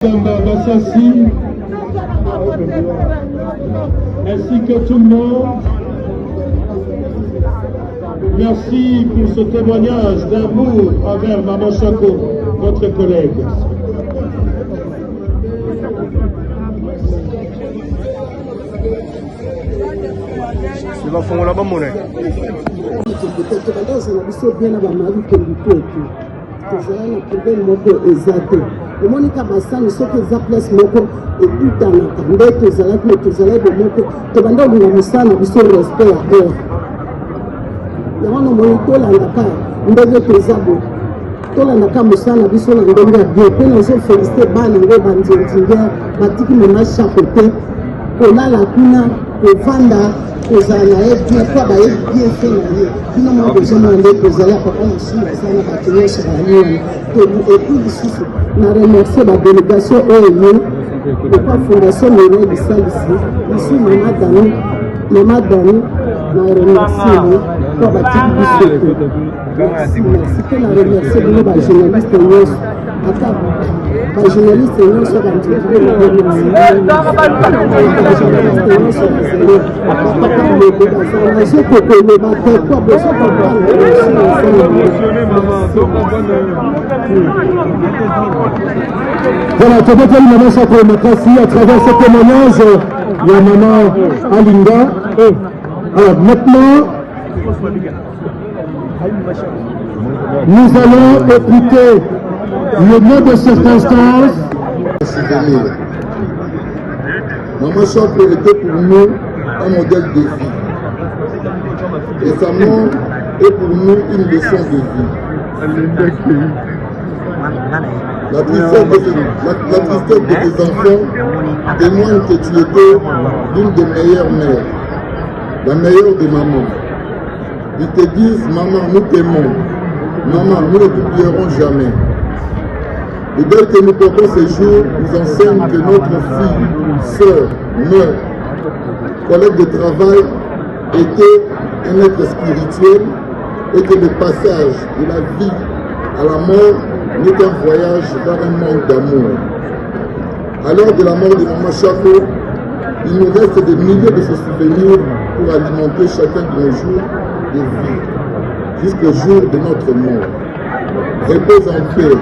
Bassassi, ainsi que tout le monde. Merci pour ce témoignage d'amour envers Maman Chako, votre collègue. Il va faire la monnaie. Monica Bassani soki eza place moko etutanaka nde tozalaki me tozalaki moko tobanda olinga mosala biso respect ya heure yango namoni tolandaka ndenge toza boye tolandaka mosala biso na ndenge ya bien mpe nazofélicite bana ngo banzenzingere batiki mema Chako te kolala kuna kovanda kozala na ye bien po baye bien fe na ye bino mwa kozomona nde kozala papa mosusu basala bato nyonso baliwana epui lisusu na remercie ba délégation oyo kwa fondation Mireille bisalisi ici mama Dani na remercie kwa batiki biso merci pe na remercie bino ba journaliste nyonso ata ba journaliste nyonso Voilà, tu as Maman Chako Makassi à travers ce témoignage. Il y a Maman Alinga. Alors maintenant, nous allons écouter le mot de circonstance. Maman Chako était pour nous un modèle de vie. Et sa mort est pour nous une leçon de vie. La tristesse de tes enfants témoigne que tu étais l'une des meilleures mères, la meilleure des mamans. Ils te disent, maman, nous t'aimons, maman, nous ne t'oublierons jamais. Le deuil que nous portons ces jours nous enseigne que notre fille, sœur, mère, collègue de travail était un être spirituel et que le passage de la vie à la mort n'est qu'un voyage vers un monde d'amour. À l'heure de la mort de Maman Chako, il nous reste des milliers de se souvenirs pour alimenter chacun de nos jours de vie, jusqu'au jour de notre mort. Repose en paix.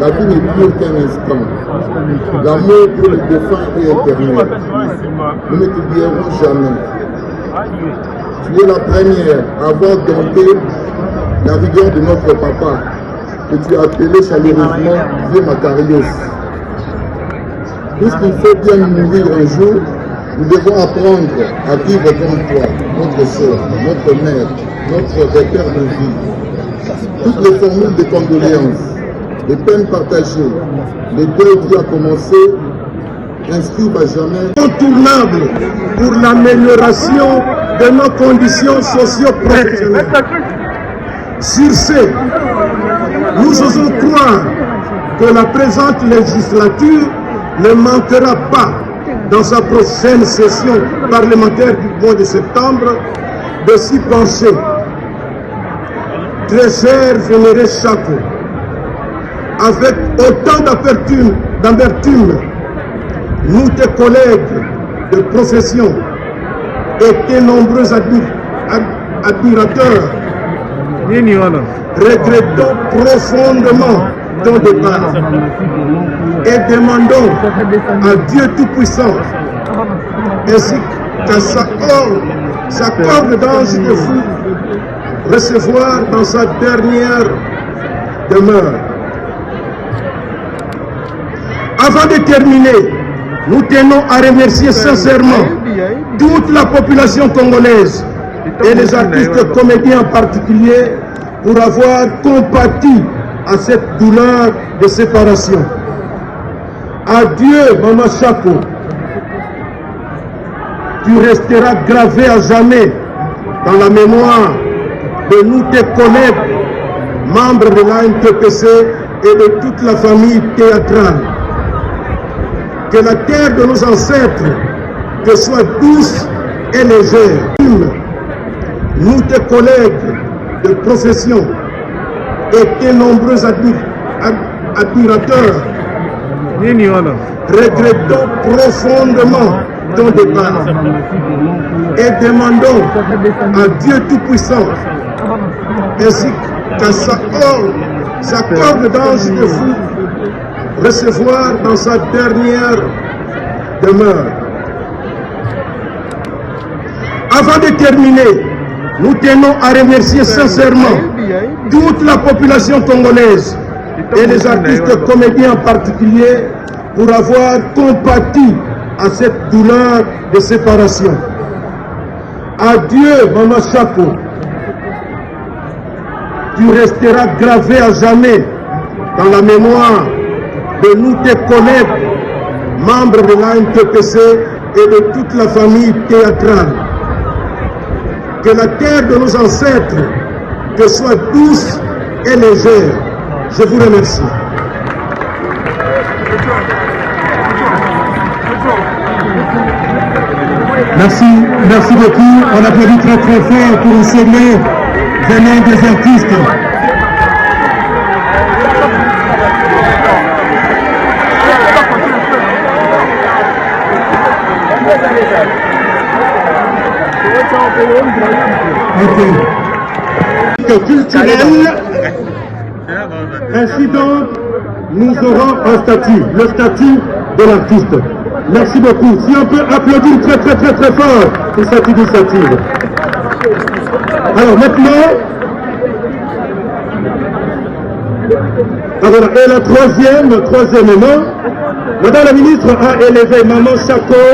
La vie n'est plus qu'un instant. L'amour pour le défunt est éternel. Nous ne t'oublierons jamais. Tu es la première à avoir dompté la rigueur de notre papa, que tu as appelé chaleureusement Vieux Macarios. Puisqu'il faut bien mourir un jour, nous devons apprendre à vivre comme toi, notre sœur, notre mère, notre repère de vie. Toutes les formules de condoléances, les peines partagées, les deuils qui ont commencé, inscrivent à jamais Incontournable pour l'amélioration de nos conditions socio-professionnelles. Sur ce, nous osons croire que la présente législature ne manquera pas, dans sa prochaine session parlementaire du mois de septembre, de s'y pencher. Très cher vénéré Chako, avec autant d'amertume, nous, tes collègues de profession et tes nombreux admirateurs, regrettons profondément ton départ et demandons à Dieu Tout-Puissant ainsi qu'à sa corde d'ange de fou recevoir dans sa dernière demeure. Avant de terminer, nous tenons à remercier sincèrement toute la population congolaise et les artistes comédiens en particulier pour avoir compati à cette douleur de séparation. Adieu, Maman Chako. Tu resteras gravé à jamais dans la mémoire de nous, tes collègues, membres de l'ANTPC et de toute la famille théâtrale. Que la terre de nos ancêtres te soit douce et légère. Nous, tes collègues de profession et tes nombreux admirateurs, regrettons profondément ton départ et demandons à Dieu Tout-Puissant ainsi qu'à sa corde d'ange de fou recevoir dans sa dernière demeure. Avant de terminer, nous tenons à remercier sincèrement toute la population congolaise et les artistes comédiens en particulier pour avoir compati à cette douleur de séparation. Adieu, Maman Chapeau. Tu resteras gravé à jamais dans la mémoire de nous, tes collègues, membres de l'ANTPC et de toute la famille théâtrale. Que la terre de nos ancêtres te soit douce et légère. Je vous remercie. Merci beaucoup. On applaudit très très fort pour le sommet venant des artistes. Culturel. Ainsi donc, nous aurons un statut, le statut de l'artiste. Merci beaucoup. Si on peut applaudir très très très très fort pour cette initiative. Alors maintenant, et la troisième élément, Madame la ministre a élevé Maman Chapeau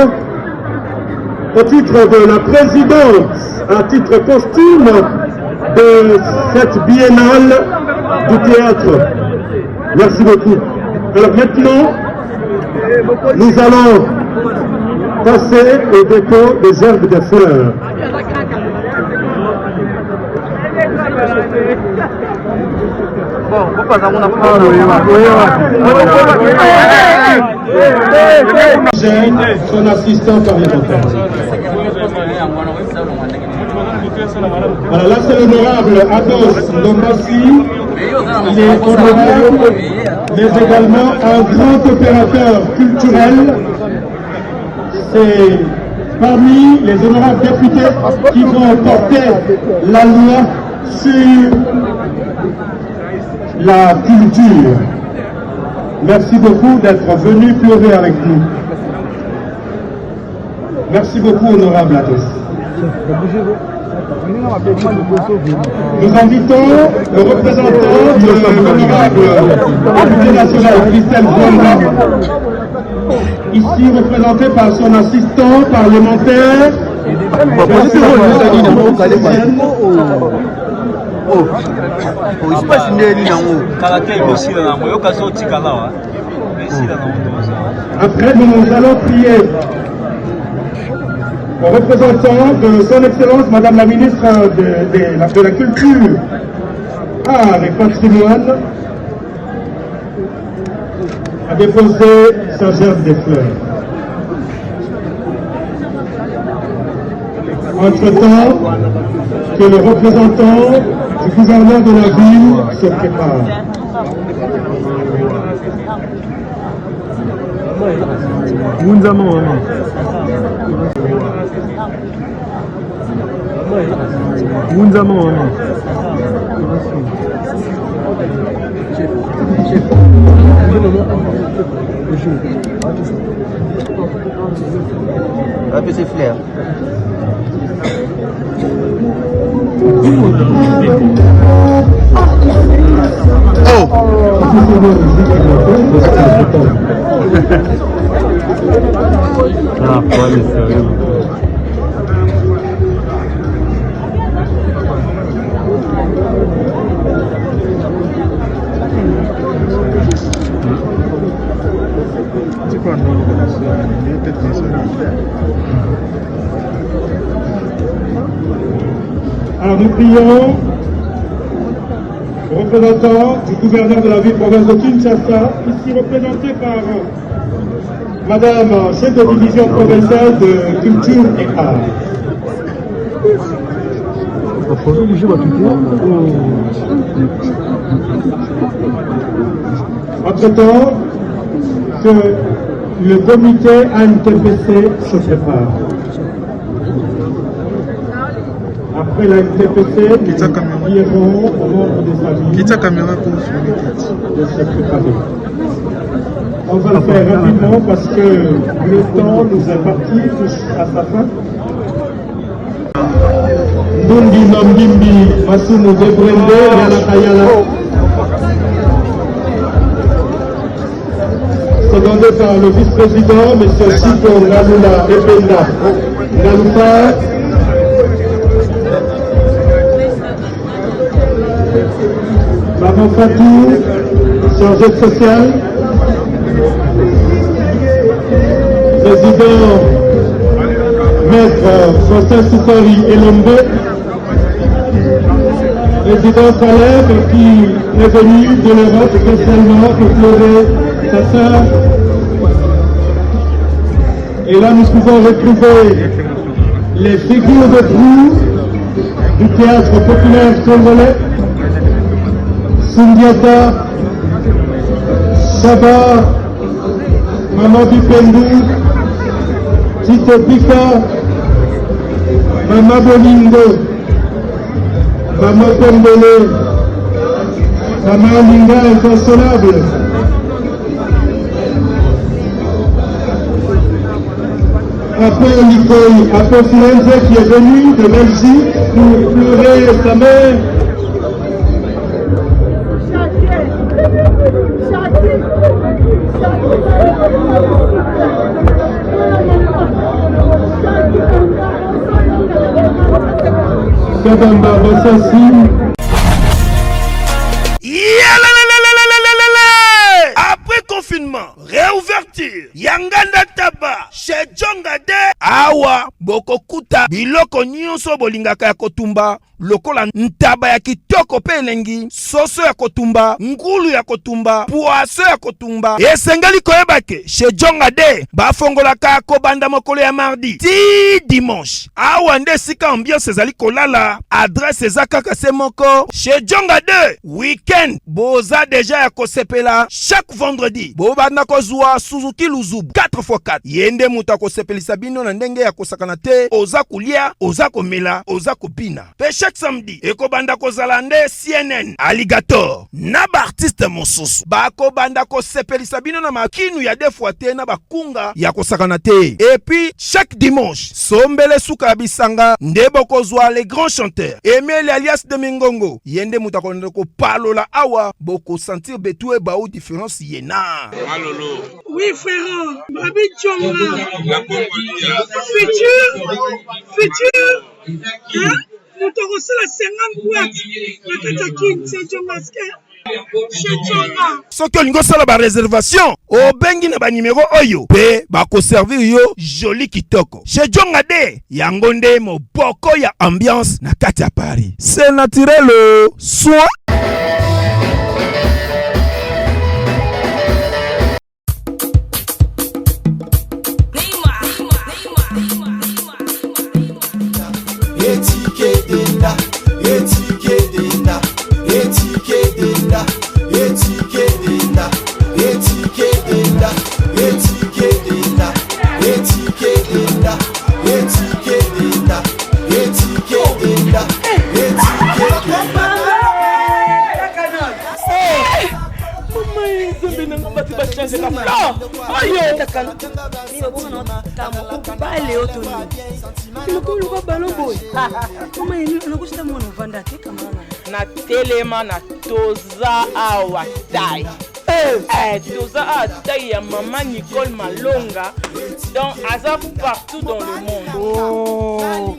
au titre de la présidence, à titre posthume de cette biennale du théâtre. Merci beaucoup. Alors maintenant, nous allons passer au dépôt des herbes de fleurs. Son assistant parlementaire. Voilà, là c'est l'honorable Ados Ndombasi. Il est honorable, mais également un grand opérateur culturel. C'est parmi les honorables députés qui vont porter la loi sur la culture. Merci beaucoup d'être venu pleurer avec nous. Merci beaucoup, honorable Ados. Nous invitons le représentant de l'honorable député national Christelle Bouanga, ici représenté par son assistant parlementaire. Après, nous allons prier au représentant de son Excellence, Madame la ministre de la Culture, Art et Patrimoine, à déposer sa gerbe de fleurs. Entre-temps, que le représentant du gouverneur de la ville se prépare. Petit flair. Oh! Ah, pode ser. Alors nous prions le représentant du gouverneur de la ville province de Kinshasa, ici représenté par Madame chef de division provinciale de culture et art. Entre-temps, que le comité ANTPC se prépare. Après la NTPC, nous irons au nombre des familles de se préparer. On va le faire rapidement parce que le temps nous est parti à sa fin. Ndundi Mambimbi Masumu Debrende Yana. Secondé par le vice-président, M. Siko Ngalula Ependa Ngalufa. Maman Fatou, chargée sociale. Président Maître François Soukori Elombe. Président Caleb qui est venu de l'Europe spécialement pour pleurer sa sœur. Et là nous pouvons retrouver les figures de proue du théâtre populaire congolais. Sundiata, Saba, Maman Bipendou, Tito Pika, Maman Bolingo, Maman Pembele, Maman Linga inconsolable. Après Nicole, après Firenze qui est venu de Belgique pour pleurer sa mère. Après confinement, réouverture, Yanganda Taba, chez Djongade, Awa, Bokokuta, Biloko Nyonso Bolingaka ya Kotumba, lokola ntaba ya kitoko pe elengi, soso ya kotumba, ngulu ya kotumba, poaso ya kotumba. Esengali koyebake, chez Djongade, bafongolaka kobanda mokolo ya mardi, ti dimanche. Awa nde sika ambiance ezali kolala, adresse ezakaka se moko. Chez Djongade, weekend, boza deja ya kosepela, chaque vendredi, bobanda kozwa Suzuki Luzubu, 4x4. Yende muta kosepelisa bino na ndenge ya kosakana te, oza kulia, oza komela, oza kopina. Pe chaque samedi, ekobanda kozala nde CNN, Alligator, na ba artiste mosusu. Bako banda kosepelisa bino na makinu ya defwa te na bakunga ya kosakana te. Et puis, chaque dimanche, sombele suka bisanga, nde bokozwa les grands chanteurs. Emile alias de Mingongo, yende muta ko palola awa, boko sentir betue ba ou différence yena. Malolo. Oui frère, Babi Tchonga. Futur. Hein? Nous t'avons la 50 boîtes. La Katakine, c'est Djongaske. Soki olingo sala ba réservation, obengi na ba numéro oyo pe ba ko servir yo joli kitoko. Chez Djongade, yango nde moboko ya ambiance na kati ya Paris. C'est naturel, soit na telema na toza awa tai. Toza awa tai ya maman Nicole Malonga, donc aza partout dans le monde. Oh,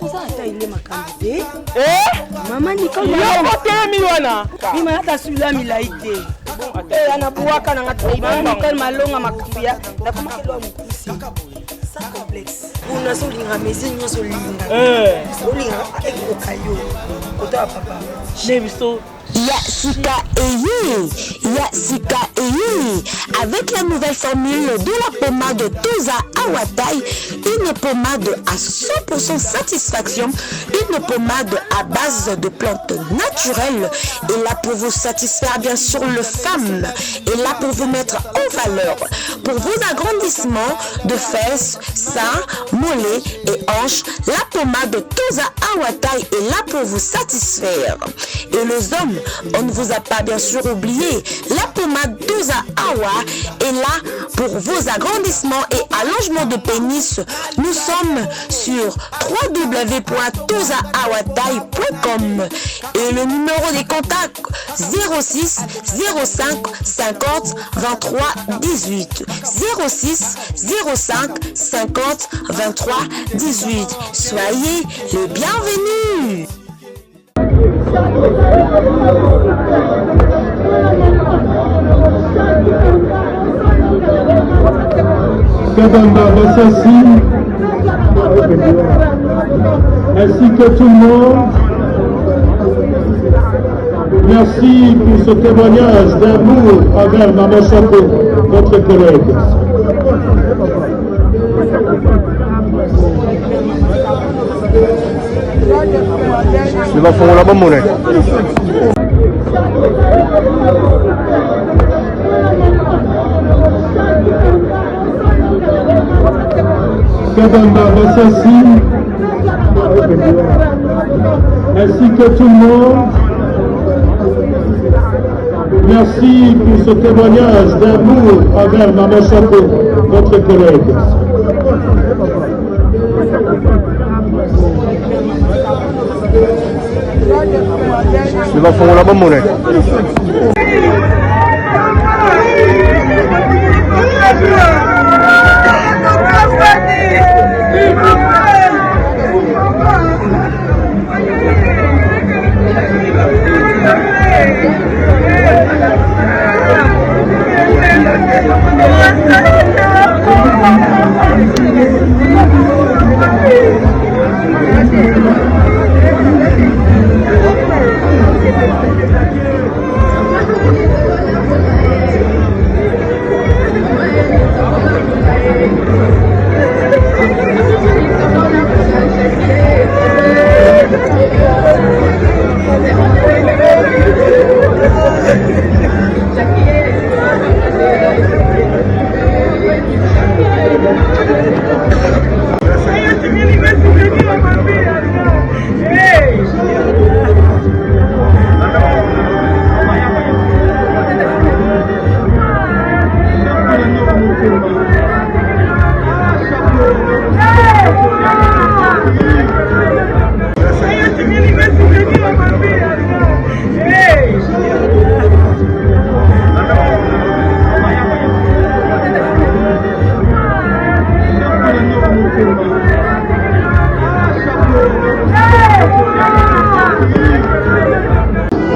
toza tai le makambe. Maman Nicole Malonga telemi wana. Bima hata sula milaite. Anabuaka na ngati maman Nicole Malonga makambia na kama kilo mkusi. Ça complexe. On a son linga maison nyoso linga. Olinga ekokayo. Kota papa. Nebiso Yassika Eye, Yassika Eye, avec la nouvelle formule de la pommade Toza Awatai, une pommade à 100% satisfaction, une pommade à base de plantes naturelles, et là pour vous satisfaire bien sûr le femme, et là pour vous mettre en valeur, pour vos agrandissements de fesses, seins, mollets et hanches, la pommade Toza Awatai est là pour vous satisfaire. Et les hommes, on ne vous a pas bien sûr oublié, la pommade Toza Awa est là pour vos agrandissements et allongements de pénis. Nous sommes sur www.tozaawatai.com et le numéro des contacts 06 05 50 23 18 06 05 50 23 18. Soyez les bienvenus. Kadamba Bassassi, ainsi que tout le monde, merci pour ce témoignage d'amour envers Maman Chapeau, votre collègue. Sibafungula bamune. Kadamba Bassassi, ainsi que tout le monde, merci pour ce témoignage d'amour envers Maman Chapeau, votre collègue. Sibafungula bamune.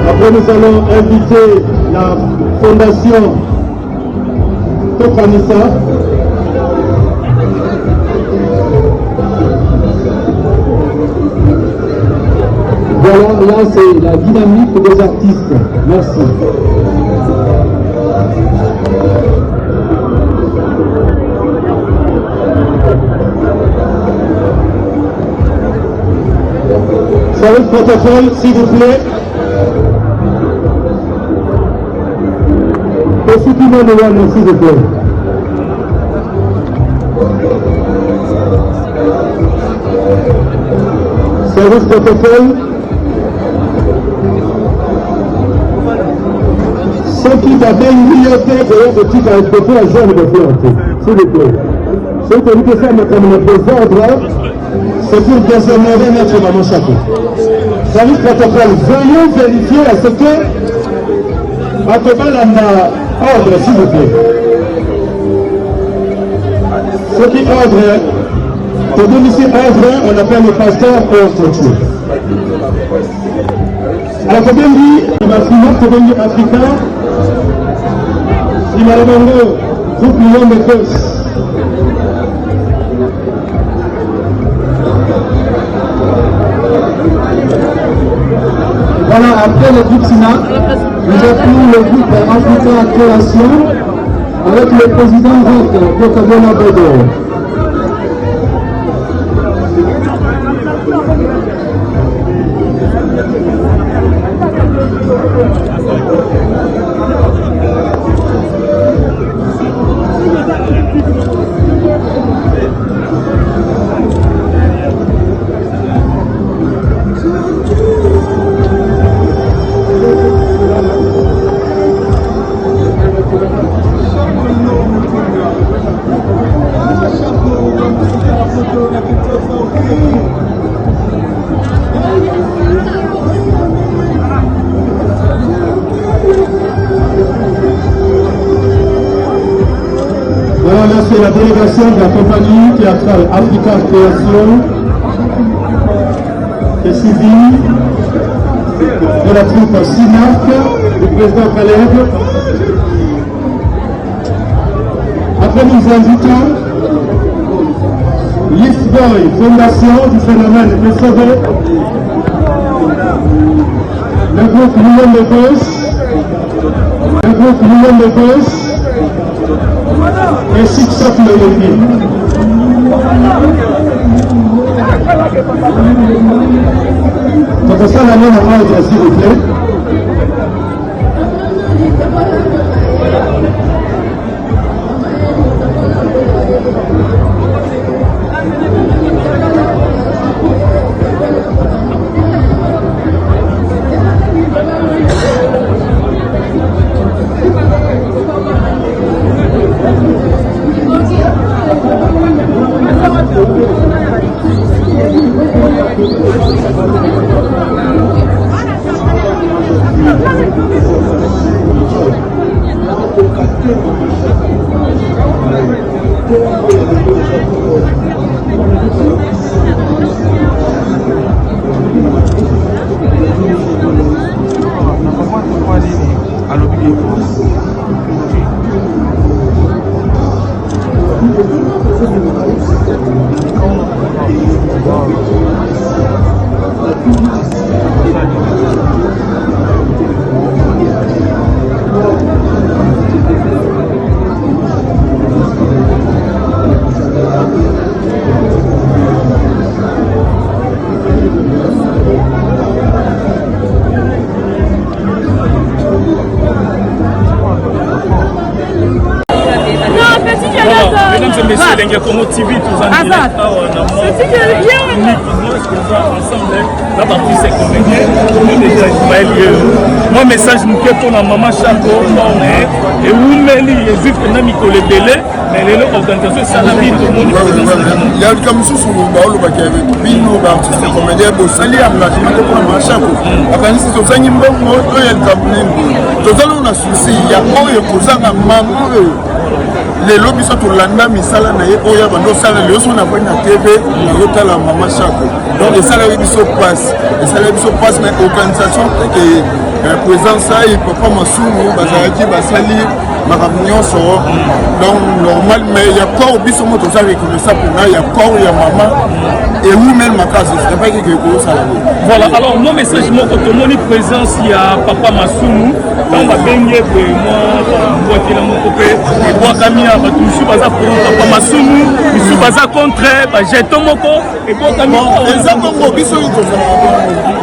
Après, nous allons inviter la fondation Tokanissa. Voilà, là c'est la dynamique des artistes. Merci. Service protocole, s'il vous plaît. Possiblement de l'homme, s'il vous plaît. Service protocole. Ceux qui avaient une bibliothèque de petite à exploiter, à jeune de faire, s'il vous plaît. Ceux qui ont dit que ça me comme le désordre, c'est pour déshonorer notre Maman Chapeau. Service protocole, veuillez vérifier à ce que Bakobalanda ordre, s'il vous plaît. Ceux qui ordrent, pour nous ici ordre, on appelle le pasteur ordre. Alors, comme on dit, il m'a fini, comme on dit africain, il m'a demandé, groupe million de gosses. Voilà, après le groupe SINA, nous appelons le groupe Africa Création avec le président Rock Bokabona Bodo. Voilà, là c'est la délégation de la compagnie théâtrale Africa Création qui est suivie de la troupe SINAC du président Caleb. Après nous invitons Listboy, fondation du phénomène de sauver, le groupe Million de Gauche, le groupe Million de Gauche, et Six-Shot le Yogi. Donc ça la main en ordre s'il vous plaît. Comme TV, tous en direct, ensemble, la partie c'est comédien. Moi, message nous pour la maman Chaco, et où Meli, et Zip, Namiko le délai, mais les organisations, ça la vie, tout le monde. Il y a comme sous le bateau, qui avait Bino, artiste comédien, Bossali, à la maman Chaco. Après, c'est au Zany Mbon, il y a le Cameroun. Tout à l'heure, on a souci, il y a quoi, il y a posé un maman. Les lobbies sont au lendemain, mais ça là, il y a un salaire, les autres on a vu la TV, il y a la maman Chaco. Donc les salaires ils se passent, les salaires ils se passent, mais l'organisation qui est présente ça, il peut pas m'assumer, parce qu'il va salir, ma réunion sort. Donc normal, mais il y a encore au biseau moto ça avec le sapin, il y a encore il y a maman et où même ma case, c'est pas quelque chose ça. Voilà, alors mon message, mon côté, présence, il y a papa Massoumou, on va baigner pour moi, moi qui est mon copain, et moi Camille. Je suis pas pour Massoumou, je suis pas contre, j'ai ton moko, et pour Camille. Exactement, biso yi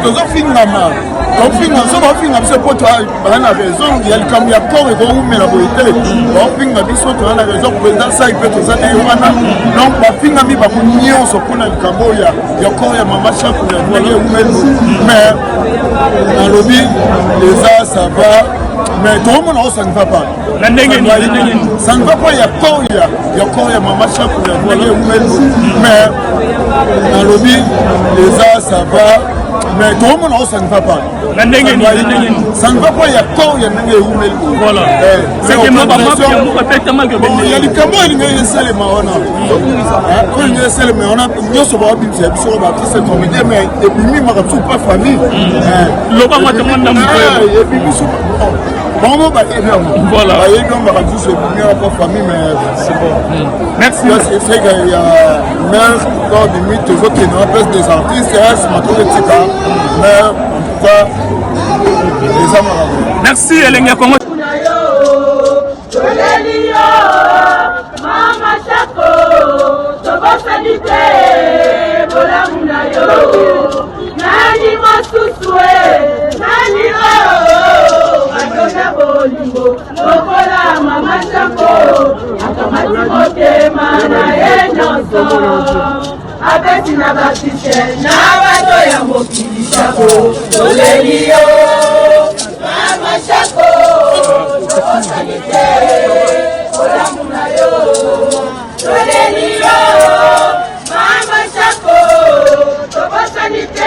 tozo finga ma. Donc finga, so ba finga biso pour toi, bana raison, il y a le cam ya corps et go mais la beauté. Donc finga biso to na raison pour dans ça il peut to ça et wana. Donc ba finga mi ba kunyo so kuna le cambo ya corps ya mama Chaco ya voilà mais dans le lobby les a ça va. Mais tout le monde ça ne va pas. Ça ne va pas, il y a corps, il y a corps, il y a maman Chaco, mais dans le lobby, les arts, ça va. Mais tout le monde ça ne va pas. Ça ne va pas, il y a corps, il y a voilà. C'est que moi, il y a du Cameroun, il y a des salles, il y a des salles, mais on a bien souvent c'est comédien, mais et puis lui, il m'a pas famille. Et puis, bon, voilà. Famille, mais c'est bon. Merci. C'est qu'il y a mère, dans des mythes, toujours qui est dans la place des artistes, mais en tout cas, Merci Elenga Congo. Mama Chako, Tobo Sanite, Bola Munayo, Nani Mosusue, Nani Adona Bolingo, Bola Mama Chako, Akamati Motema, na Enyoso, Abeti na Batiste, na Bato ya Mokili Chako, Olelio, Mama Chako, Tobo Sanite, Bola Munayo, Olelio, Mama Chako, Tobo Sanite.